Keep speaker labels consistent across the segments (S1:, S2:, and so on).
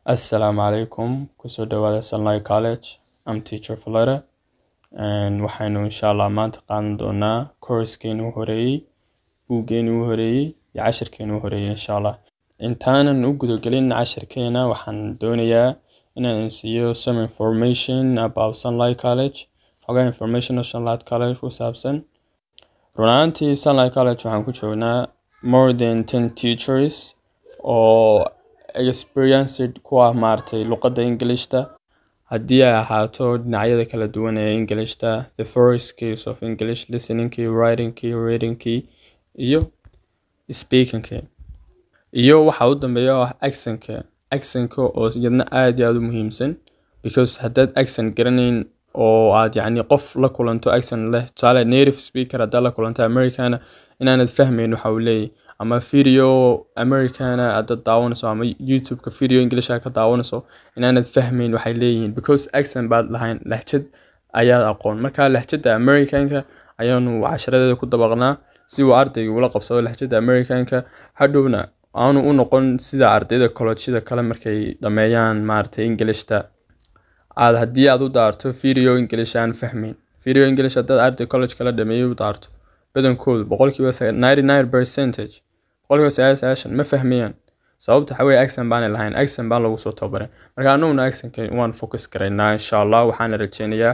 S1: Assalamu alaikum. Kusoo dhawaada Sunlight College. I'm teacher Falera and waxaynu inshallah maanta qaadan doonaa course-keenu horeeyay, buuggeenu horeeyay, iyo casharkeenu horeeyay inshallah. Intaanan u gudagelin casharkeena waxaan doonayaa inaan siiyo some information about Sunlight College. Xogaa information oo Sunlight College ku saabsan. Runaantii Sunlight College waxaan ku joognaa more than 10 teachers oo experienced kuwa maartay luqadda Englishta haddii ay ahaato dhinacyada kala duwan ee Englishta, the four skills of English, listening, writing, reading iyo speaking iyo waxa u dambeeya accent oo yadna aad iyo aad u muhiimsan because haddaad accent garanayn oo aad yacni qof la kulanto accent leh tusaale native speaker haddaad la kulanto Americana inaanad fahmayn waxa uu leeyahay ama video Americana haddaad daawanayso ama YouTube-ka video English ka daawanayso inaanad fahmayn waxay leeyihiin because accent baad lahayn lahjad ayaad aqoon marka lahjada Americanka ayaanu casharadeeda ku dabaqnaa si uu ardaygu ula qabsado lahjada Americanka hadhowna aanu u noqon sida ardayda college-da kale markay dhameeyaan maartay Englishta haddii aad u daarto video English aan fahmayn video English haddaad arday college kala dhameeyo u daarto badankoodu 99% ma fahmayaan sababta waxa weeye accent baan lahayn accent baan lagu soo tababaray marka anuguna accent waan focus karaynaa inshallah waxaan rajeynayaa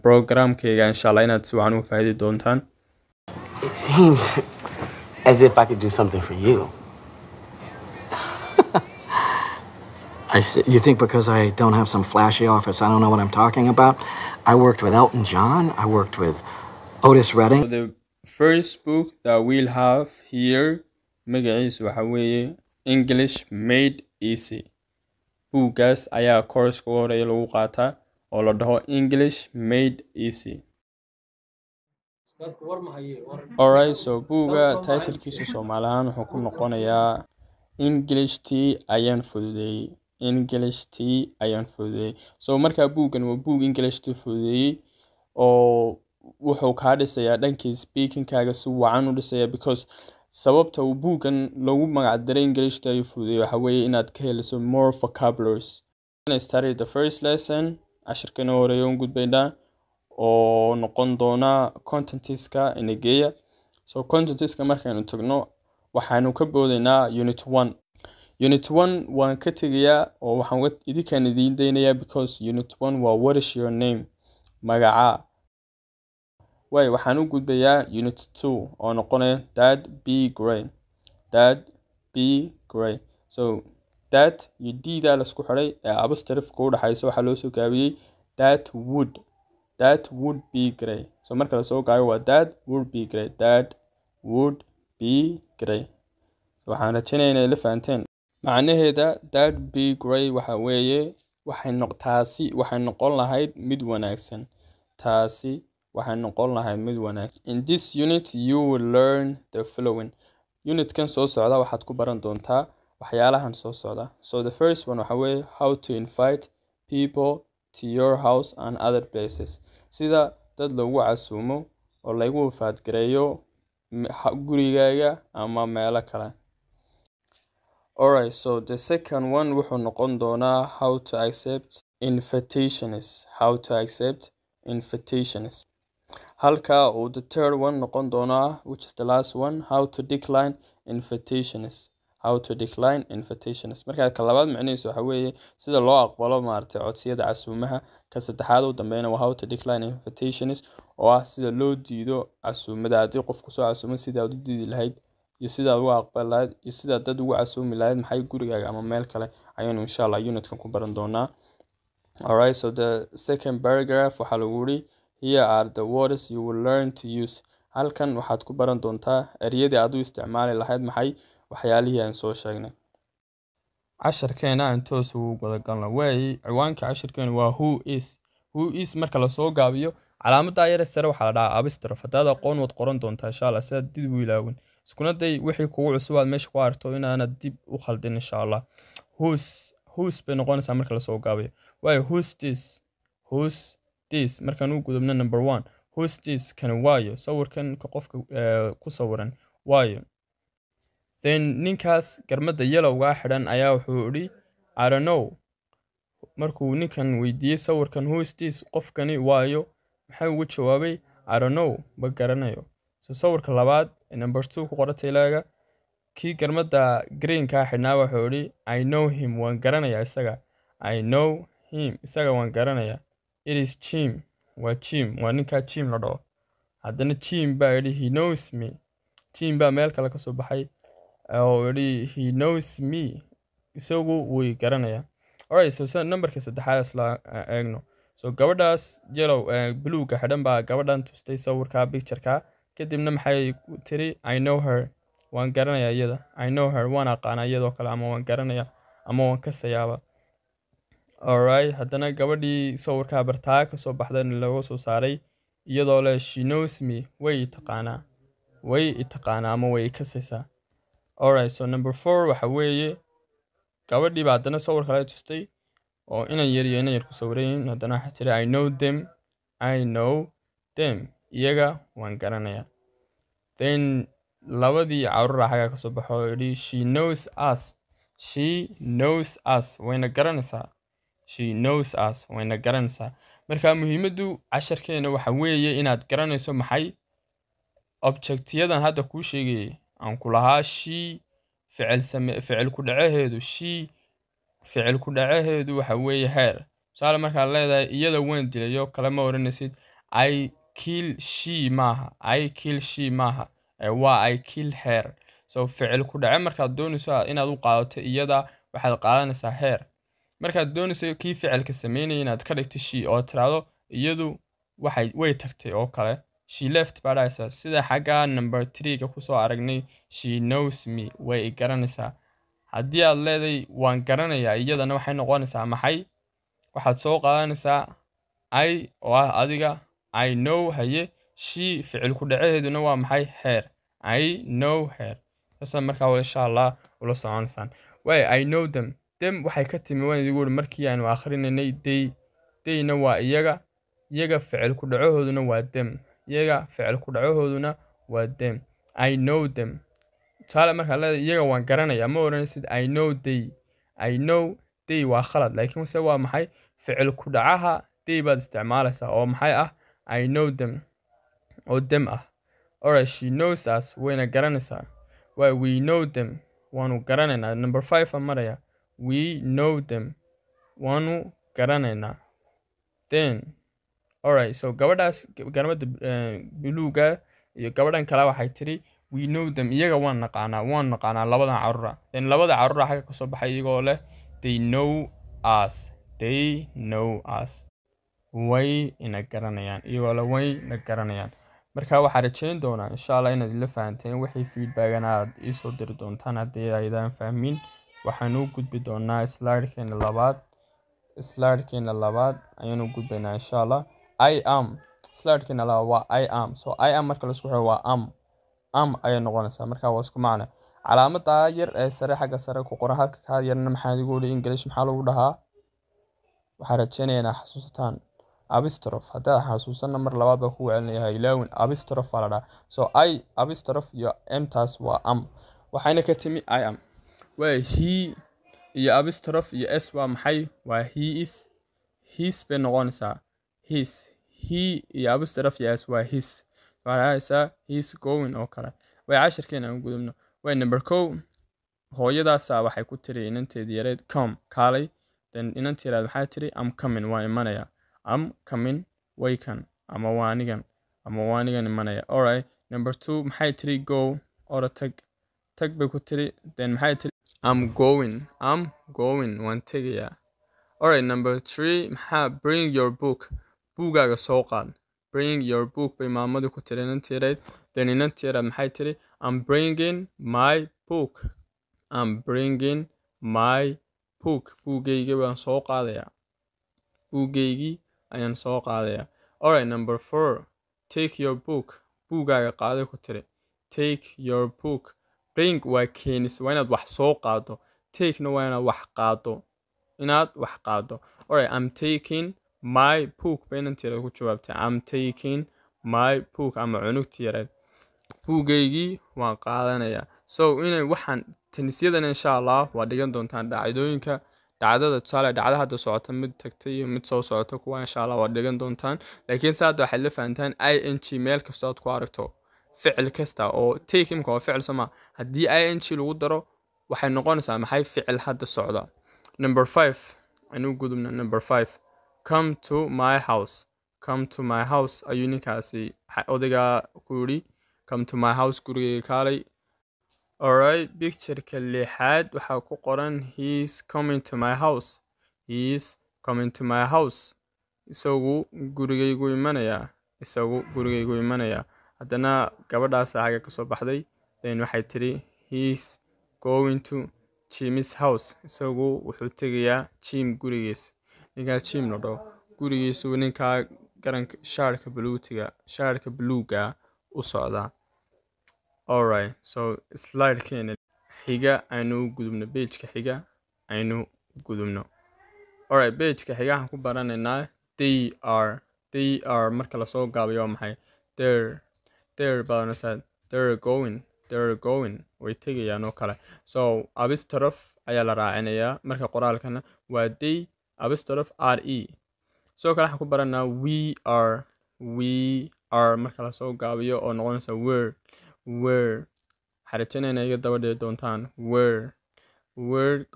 S1: programkayga inshallah inaad si wacan u faa'iidi doontaan.
S2: It seems as if I could do something for you. You think because I don't have some flashy office, I don't know what I'm talking about? I worked with Elton John. I worked with Otis Redding.
S1: So the first book that we'll have here, magaciisu waxa weeye English Made Easy. Buuggaas ayaa course-ka horeeya lagu qaataa oo la dhaho English Made Easy. Alright, so buugga title-kiisu Soomaali ahaan wuxuu ku noqonayaa English tii ayaan fududeeyay. So marka buuggan waa buug English tii fududeeyay oo wuxuu ka dhisayaa dhankii speaking-kaaga si wacan u dhisaya because sababta uu buuggan lagu magac daray English tii fududeeyay waxa weeye inaad ka heliso more vocabularies. Let's start the first lesson. Casharkeena horeeya uun gudbaynaa oo noqon doona contentiska inageeya. So contentiska markaynu tagno waxaanu ka boodaynaa unit 1. Unit 1 waan ka tegayaa oo waxaan idinkaan idiin daynayaa because unit 1 waa what is your name magaca. Waxaan u gudbayaa unit 2 oo noqonaya dad be great. So that you d da la isku xiray ee apostrophe ku dhaxayso waxa loo soo gaabiyay that would be great. So marka la soo gaabiyo waa that would be great. Waxaan rajaynayaa inay la fahanteen macnaheeda that be great waxa weeye waxay noqon lahayd mid wanaagsan. In this unit you will learn the following. Unit kan soo socda waxaad ku baran doontaa waxyaalahan soo socda. So the first one waxa weeye how to invite people to your house and other places. Sida dad lagu casuumo oo lagu faadgareeyo gurigaaga ama meelo kale. Alright, so the second one wuxuu noqon doonaa how to accept invitations. Halka uu the third one noqon doonaa which is the last one how to decline invitations. Marka ka labaad macnihiisu waxa weeye sida loo aqbalo maartay codsiyada casuumaha. Ka saddexaad u dambeeyna waa how to decline invitations oo ah sida loo diido casuumada haddii qofku soo casuumo sida aad u diidi lahayd iyo sida aad u aqbali lahayd iyo sida dad ugu casuumi lahayd maxay gurigaaga ama meel kale ayaanu inshallah unit-kan ku baran doonaa. Alright, so the second paragraph waxa lagu yiri here are the words you will learn to use. Halkan waxaad ku baran doontaa ereyadii aad u isticmaali lahayd maxay waxyaalihii aan soo sheegnay. Casharkeena aan toos ugu gudagalno ciwaanka casharkeena waa who is marka la soo gaabiyo calaamadda yar sare waxa la dhahaa apostrophe haddaad aqoon wad qoran doontaa inshallah si aad dib u ilaawin iskuna day wixii kugu cusub aad meesha ku aragto inaanad dib u khaldin inshallah. Who's bay noqonaysaa marka la soo gaabiyo who's this markaan u gudubno number 1 who's this kan waayo sawirkan ka qofka ku sawiran waayo. Then ninkaas garmada yellow xidhan ayaa wuxuu yiri I don't know markuu ninkan weydiiyey sawirkan who is this qofkani waayo maxay ugu jawaabay I don't know ma garanayo so sawirka labaad number 2 ku qoratay ilaaga kii garmada greenka xidhnaa wuxuu yidhi I know him waan garanayaa isaga I know him isaga waan garanayaa it is Jim waa Jim waa ninka Jim la dhaho haddana Jim baa yidhi he knows me Jim baa meel kale ka soo baxay oo yidhi he knows me isagu wuu garanayaa alright so numberka saddexaad isla eegno so gabadhaas yellow bluega xidhan baa gabadhan tustay sawirka pictureka kadibna maxay tiri I know her waan garanayaa iyada I know her waan aqaanaa iyadoo kale ama waan garanayaa ama waan ka sayaaba alright haddana gabadhii sawirka bartaa ka soo baxdayna lagu soo saaray iyadoo leh she knows me way taqaanaa ama way ka saysaa alright so number 4 waxa weeye gabadhii baa haddana sawir kale tustay oo inan yar ku sawirayn haddana waxa tiri I know them iyaga waan garanayaa then labadii carruur xaga ka soo baxo yidhi she knows us wayna garanaysaa marka muhiimaddu casharkeena waxa weeye inaad garanayso maxay objectiyadan hadda kuu sheegayay aan ku lahaa ficil ku dhacaheedu waxa weeye heer tusaale markaad leedahay iyada waan dilayo kale ma oranaysid I kill she maaha waa I kill her so ficil ku dhace markaad doonayso inaad u qaadato iyada waxaad qaadanaysaa heer markaad doonayso kii ficilka sameynaya inaad ka dhigto she oo tiraahdo iyadu way tagtay oo kale she left baa dhahaysaa sida xagga number 3 ku soo aragnay she knows me way garanaysaa haddii aad leedahay waan garanayaa iyadana waxay noqonaysaa maxay waxaad soo qaadanaysaa I oo ah adiga I know haye she ficil ku dhaceeduna waa maxay her I know her taas markaa insha Allah ula soconaysaan way I know them waxay ka timi waan idigu wari markii aanu akhrinay dayna waa iyaga ficil ku dhacooduna waa them I know them taala markaa leedahay iyaga waan garanayaa ma oranaysid I know they waa khalad laakiin se waa maxay ficil ku dhacaha they baad isticmaalaysaa oo maxay ah I know them oo them ah alright she knows us wayna garanaysaa why we know them waanu garanaynaa number 5 aan maraya we know them waanu garanaynaa then alright so gabadhaas garmada buluuga iyo gabadhan kale waxay tiri we know them iyaga waan naqaanaa labadan carruur then labada carruur xaga ka soo baxay iyagoo leh they know us way ina garanayaan iyagoo leh way na garanayaan marka waxaan rajayn doonaa insha Allah inaad la fahanteen wixii feedback aad ii soo diri doontaan haddii aydaan fahmin waxaan u gudbi doonaa slide-keena labaad ayaan u gudbaynaa insha Allah I am slide-keena labaad waa I am so I am marka la isku xiro waa am ayay noqonaysaa marka waa isku macna calaamada yar ee sare xagga sare ku qoran halka ka yarna maxaa lagu yiri English maxaa lagu dhahaa waxaan rajaynayaa xasuusataan apostrophe hadaa xasuusan mar labaad baa ku wacnayaa ilaawin apostrophe la dhahaa so I apostrophe iyo m taas waa am waxayna ka timi I am waa he iyo apostrophe iyo s waa maxay waa his bay noqonaysaa his he iyo apostrophe iyo s waa his waxaa he's going oo kale way casharkeena aan gudubno way number 2 hooyadaas waxay ku tiri inanteedii yareed come kaalay then inanteedii waxay tiri I'm coming waan imanaya I'm coming way kan ama waanigan imanaya alright number 2 maxay tiri go or tag bay ku tiri then maxay tiri I'm going waan tagaya alright number 3 maxaa bring your book buugaaga soo qaad bring your book bay maamadu ku tiri inanteedii then inanteedii maxay tiri I'm bringing my book buugayga waan soo qaadayaa ayaan soo qaadayaa alright number 4 take your book buugaaga qaaday ku tiri take your book bring waa keenis waa inaad wax soo qaado take na waa inaad wax qaado alright I'm taking my book baynanteeda ku jawaabtay I'm taking my book ama cunugtii yareed buugaygii waan qaadanayaa so inay waxaan tanisyadan insha Allah waa dhigan doontaan dhacdooyinka dhacdada tusaale dhacda hadda socota mid tagtay iyo mid soo socota kuwa insha Allah waa dhigan doontaan laakiin saad waxaad la fahantaan ing meel kasta aad ku aragto ficil kasta oo take imka waa ficil sama haddii ing lagu daro waxay noqonaysaa maxay ficil hadda socda number 5 anu gudubna number 5 come to my house come to my house ayuu ninkaasi odayga ku yiri come to my house gurigayga kaalay alright picture-ka lixaad waxaa ku qoran he's coming to my house he's coming to my house isagu gurigaygu imanaya haddana gabadhaas xaga ka soo baxday then waxay tiri he's going to Jim's house isagu wuxuu tegayaa Jim gurigiisa ninka Jim la dhaho gurigiisu ninka garanka shaarka buluuga u socda alright so slide keena xiga aynu gudubno page-ka xiga aynu gudubno alright page-ka xiga waxaan ku baranaynaa they are marka la soo gaabiyo maxay they're badanaysaa they're going way tegayaan oo kale so apostrophe ayaa la raacinayaa marka qoraalkana waa they apostrophe re soo kale waxaan ku baranaa we are marka la soo gaabiyo oo noqonaysa where xarajanayna iga daba dhigi doontaan we're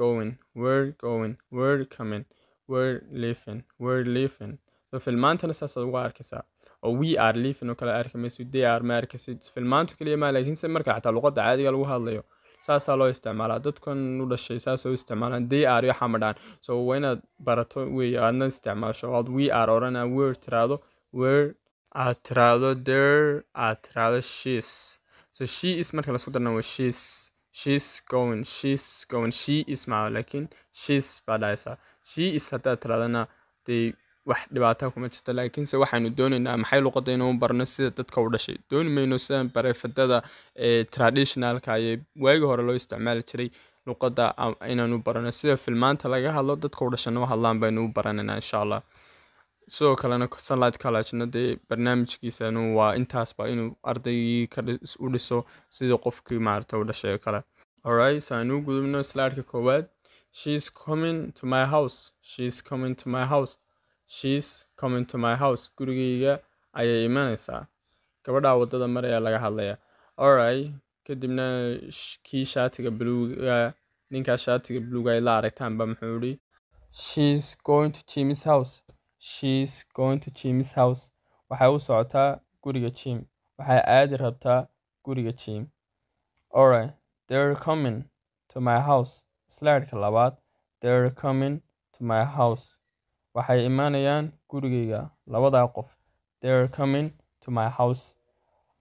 S1: going we're coming we're leaving so filmaantana saas ugu arkaysaa oo we are leaving oo kale arkamayso they are ma arkaysid filmaantu kaliya ma laakiin se marka xataa luqadda caadiga lagu hadlayo saasaa loo isticmaalaa dadkan u dhashay saas oo isticmaalaan they are iyo xamadhaan so waa inaad barato weeye aadna isticmaasho aad we are orana we're tiraado where aad tiraado there aad tiraado she's so she is marka la isku darna waa she's going she is ma laakiin she's baa dhahaysaa she is haddaad tiraadana dee wax dhibaato kuma jirto laakiin se waxaanu doonaynaa maxay luqadda inuu barno sida dadka u dhashay dooni mayno sidaan bareefadada traditionalka iyo waagi hore loo isticmaali jiray luqadda inaanu barano sida filmaanta laga hadlo dadka u dhashana u hadlaan baynu u baranaynaa insha Allah sidoo kalena Sunlight College-na dee barnaamijkiisanu waa intaasba inuu ardaygii ka u dhiso sidii qofkii maaragtay u dhashay kale alright so aynu gudubno slide-ka koowaad she's coming to my house gurigayga ayay imanaysaa gabadha wadada maraya laga hadlaya alright kadibna kii shaatiga buluuga ninka shaatiga buluuga ay la aragtaan ba muxuu yiri she's going to Jim's house waxay u socotaa guriga Jim waxay aadi rabtaa guriga Jim alright they're coming to my house slide-ka labaad they're coming to my house waxay imanayaan gurigayga labada qof they're coming to my house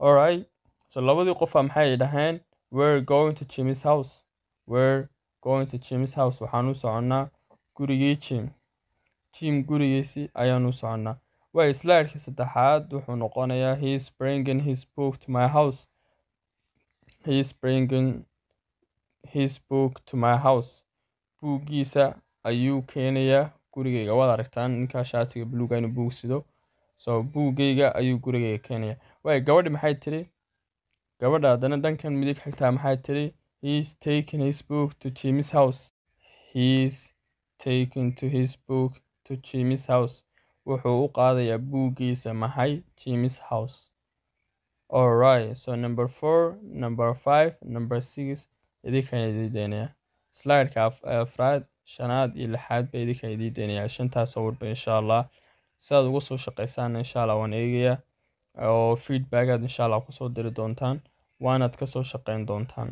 S1: alright so labadii qof maxay dhahaan we're going to Jim's house waxaan u soconaa gurigii Jim gurigiisi ayaan u soconaa way slide-ka saddexaad wuxuu noqonayaa he's bringing his book to my house buuggiisa ayuu keenayaa gurigayga waad aragtaan ninka shaatiga buluuga inuu buug sido so buugayga ayuu gurigayga keenayaa way gabadhi maxay tiri gabadha haddana dhankan midig xigtaa maxay tiri he's taking his book to Jim's house wuxuu u qaadayaa buuggiisa maxay Jim's house alright so number 4 number 5 number 6 idinkan idiinaya slide-ka afraad shanaad iyo lixaad bay idinkan idiinaya shantaas sawirba insha Allah sidaad ugu soo shaqaysaan insha Allah waan eegayaa oo feedback aad insha Allah ku soo diri doontaan waanaad ka soo shaqayn doontaan